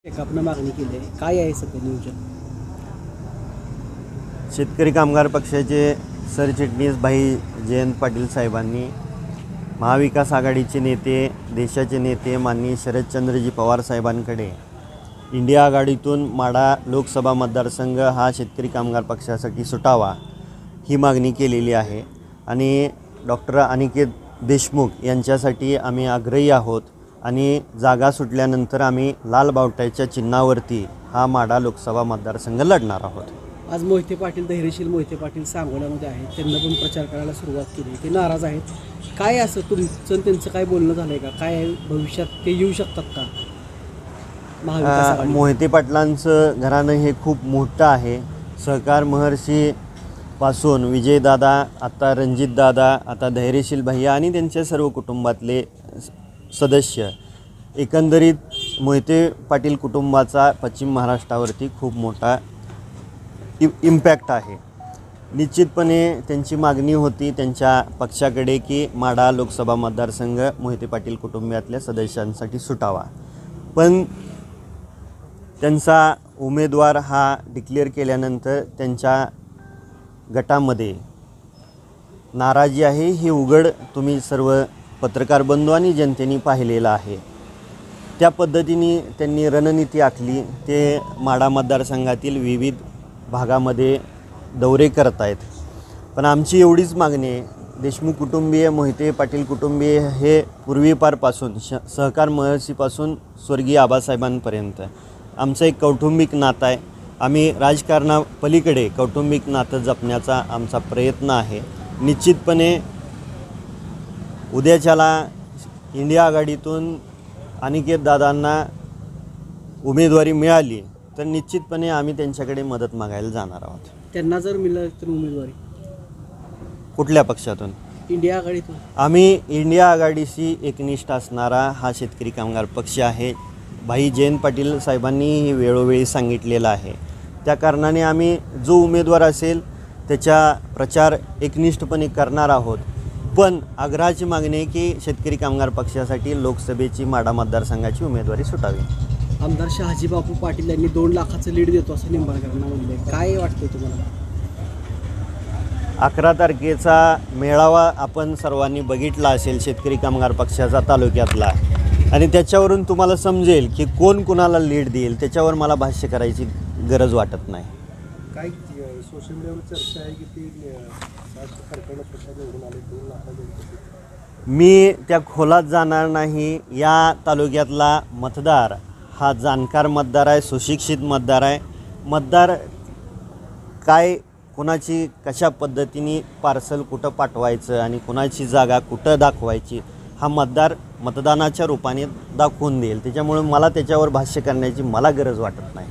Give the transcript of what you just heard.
आपण मागणी केली आहे, काय आहे सध्या नियोजन? शेतकरी कामगार पक्षाचे सरचिटणीस भाई जयंत पाटील साहेबांनी महाविकास आघाडीचे नेते, देशाचे नेते माननीय शरदचंद्रजी पवार साहेबांकडे इंडिया आघाडीतून माढा लोकसभा मतदारसंघ हा शेतकरी कामगार पक्षासाठी सुटावा ही मागणी केलेली आहे आणि डॉक्टर अनिकेत देशमुख यांच्यासाठी आम्ही आग्रही आहोत आणि जागा सुटल्यानंतर आम्ही लाल बावट्याच्या चिन्हावरती हा माढा लोकसभा मतदारसंघ लढणार आहोत। आज मोहिते पाटील, धैर्यशील मोहिते पाटील सांगोल्यामध्ये आहेत, त्यांना पण प्रचार करायला सुरुवात केली, ते नाराज आहेत। काय असं तुमचं त्यांचं काय बोलणं झालं आहे का? काय भविष्यात ते येऊ शकतात का महाविकास आघाडी? मोहिते पाटलांचं घराणं हे खूप मोठं आहे। सहकार महर्षी पासून विजयदादा, आता रणजितदादा, आता धैर्यशील भैया आणि त्यांच्या सर्व कुटुंबातले सदस्य, एकंदरीत मोहिते पाटील कुटुंबाचा पश्चिम महाराष्ट्रावरती खूप मोठा इम्पॅक्ट आहे। निश्चितपणे त्यांची मागणी होती त्यांच्या पक्षाकडे की माढा लोकसभा मतदारसंघ मोहिते पाटील कुटुंबातल्या सदस्यांसाठी सुटावा, पण त्यांचा उमेदवार हा डिक्लेअर केल्यानंतर त्यांच्या गटामध्ये नाराजी आहे हे उघड तुम्ही सर्व पत्रकार बंधू आणि जनतेने पाहिलेलं आहे। त्या पद्धतीने त्यांनी रणनीती आखली, ते माढा मतदारसंघातील विविध भागामध्ये दौरे करत आहेत। पण आमची एवढीच मागणी आहे, देशमुख कुटुंबीय, मोहिते पाटील कुटुंबीय हे पूर्वीपारपासून सहकार महर्षीपासून स्वर्गीय आबासाहेबांपर्यंत आमचं एक कौटुंबिक नातं आहे। आम्ही राजकारणापलीकडे कौटुंबिक नातं जपण्याचा आमचा प्रयत्न आहे। निश्चितपणे उद्याच्याला इंडिया आघाडीतून अनिकेत दादांना उमेदवारी मिळाली तर निश्चितपणे आम्ही त्यांच्याकडे मदत मागायला जाणार आहोत। त्यांना जर मिळालं तर उमेदवारी कुठल्या पक्षातून? इंडिया आघाडीतून। आम्ही इंडिया आघाडीशी एकनिष्ठ असणारा हा शेतकरी कामगार पक्ष आहे। भाई जयंत पाटील साहेबांनी वेळोवेळी सांगितलेलं आहे, त्या कारणाने आम्ही जो उमेदवार असेल त्याचा प्रचार एकनिष्ठपणे करणार आहोत। पण आग्रहाची मागणी आहे की शेतकरी कामगार पक्षासाठी लोकसभेची माढा मतदारसंघाची उमेदवारी सुटावी। आमदार शहाजी बापू पाटील यांनी 2 लाखाचं लीड देतो असं निंबाळकरांना म्हणले, काय वाटतं तुम्हाला? 11 तारखेचा मेळावा आपण सर्वांनी बघितला असेल शेतकरी कामगार पक्षाचा तालुक्यातला, आणि त्याच्यावरून तुम्हाला समजेल की कोण कुणाला लीड देईल। त्याच्यावर मला भाष्य करायची गरज वाटत नाही। काय सोशल मीडियावर चर्चा आहे की ते मी त्या खोलात जाणार नाही। या तालुक्यातला मतदार हा जाणकार मतदार आहे, सुशिक्षित मतदार आहे। मतदार काय, कुणाची कशा पद्धतीने पार्सल कुठं पाठवायचं आणि कुणाची जागा कुठं दाखवायची हा मतदार मतदानाच्या रूपाने दाखवून देईल। त्याच्यामुळे मला त्याच्यावर भाष्य करण्याची मला गरज वाटत नाही।